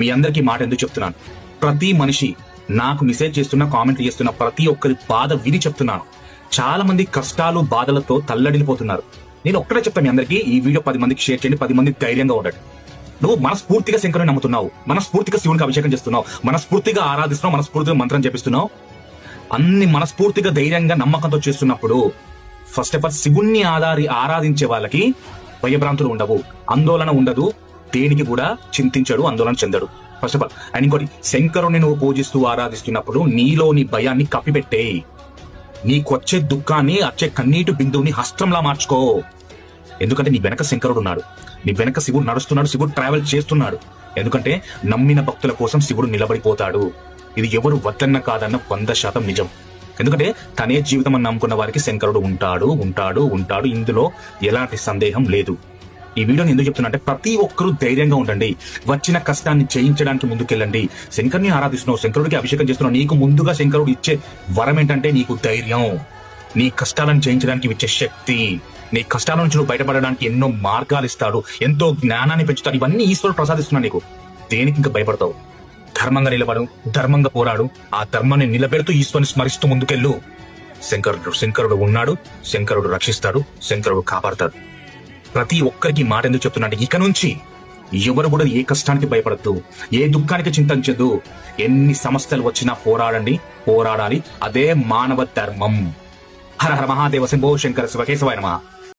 మీ అందరికీ మాట ఎందుకు చెప్తున్నాను, ప్రతి మనిషి నాకు మెసేజ్ చేస్తున్న, కామెంట్ చేస్తున్న ప్రతి ఒక్కరి బాధ విని చెప్తున్నాను. చాలా మంది కష్టాలు బాధలతో తల్లడిల్లిపోతున్నారు. నేను ఒక్కడే చెప్తాను మీ అందరికీ, ఈ వీడియో 10 మందికి షేర్ చేయండి, 10 మంది ధైర్యంగా ఉండండి. నువ్వు మనస్ఫూర్తిగా శంకరుని నమ్ముతున్నావు, మనస్ఫూర్తిగా శివునికి అభిషేకం చేస్తున్నావు, మనస్ఫూర్తిగా ఆరాధిస్తున్నావు, మనస్ఫూర్తిగా మంత్రం జపిస్తున్నావు, అన్ని మనస్ఫూర్తిగా ధైర్యంగా నమ్మకంతో చేస్తున్నప్పుడు ఫస్ట్ ఆఫ్ ఆల్ శివుణ్ణి ఆరాధించే వాళ్ళకి భయభ్రాంతులు ఉండవు, ఆందోళన ఉండదు, దేనికి కూడా చింతించడు, ఆందోళన చెందడు. First of all. అండ్ ఇంకోటి, శంకరుని నువ్వు పూజిస్తూ ఆరాధిస్తున్నప్పుడు నీలోని భయాన్ని కప్పిపెట్టేయి. నీకొచ్చే దుఃఖాన్ని, వచ్చే కన్నీటి బిందువుని హస్తంలా మార్చుకో. ఎందుకంటే నీ వెనక శంకరుడు ఉన్నాడు, నీ వెనక శివుడు నడుస్తున్నాడు, శివుడు ట్రావెల్ చేస్తున్నాడు. ఎందుకంటే నమ్మిన భక్తుల కోసం శివుడు నిలబడిపోతాడు. ఇది ఎవరు వద్దన్న కాదన్న 100% నిజం. ఎందుకంటే తనే జీవితం అని నమ్ముకున్న వారికి శంకరుడు ఉంటాడు ఉంటాడు ఉంటాడు. ఇందులో ఎలాంటి సందేహం లేదు. ఈ వీడియోని ఎందుకు చెప్తున్నా అంటే, ప్రతి ఒక్కరూ ధైర్యంగా ఉండండి, వచ్చిన కష్టాన్ని జయించడానికి ముందుకెళ్ళండి. శంకరుని ఆరాధిస్తున్నావు, శంకరుడికి అభిషేకం చేస్తున్నావు, నీకు ముందుగా శంకరుడు ఇచ్చే వరం ఏంటంటే నీకు ధైర్యం, నీ కష్టాలను జయించడానికి ఇచ్చే శక్తి, నీ కష్టాల నుంచి నువ్వు బయటపడడానికి ఎన్నో మార్గాలు ఇస్తాడు, ఎంతో జ్ఞానాన్ని పెంచుతాడు. ఇవన్నీ ఈశ్వరుడు ప్రసాదిస్తున్నాడు నీకు. దేనికి ఇంకా భయపడతావు? ధర్మంగా నిలబడు, ధర్మంగా పోరాడు, ఆ ధర్మాన్ని నిలబెడుతూ ఈశ్వరుని స్మరిస్తూ ముందుకెళ్ళు. శంకరుడు ఉన్నాడు, శంకరుడు రక్షిస్తాడు, శంకరుడు కాపాడతాడు. ప్రతి ఒక్కరికి మాట ఎందుకు చెప్తున్నా అంటే, ఇక నుంచి ఎవరు కూడా ఏ కష్టానికి భయపడద్దు, ఏ దుఃఖానికి చింతించద్దు. ఎన్ని సమస్యలు వచ్చినా పోరాడాలి. అదే మానవ ధర్మం. హర హర మహాదేవ శంభో శంకర శివ కేశవాయ నమః.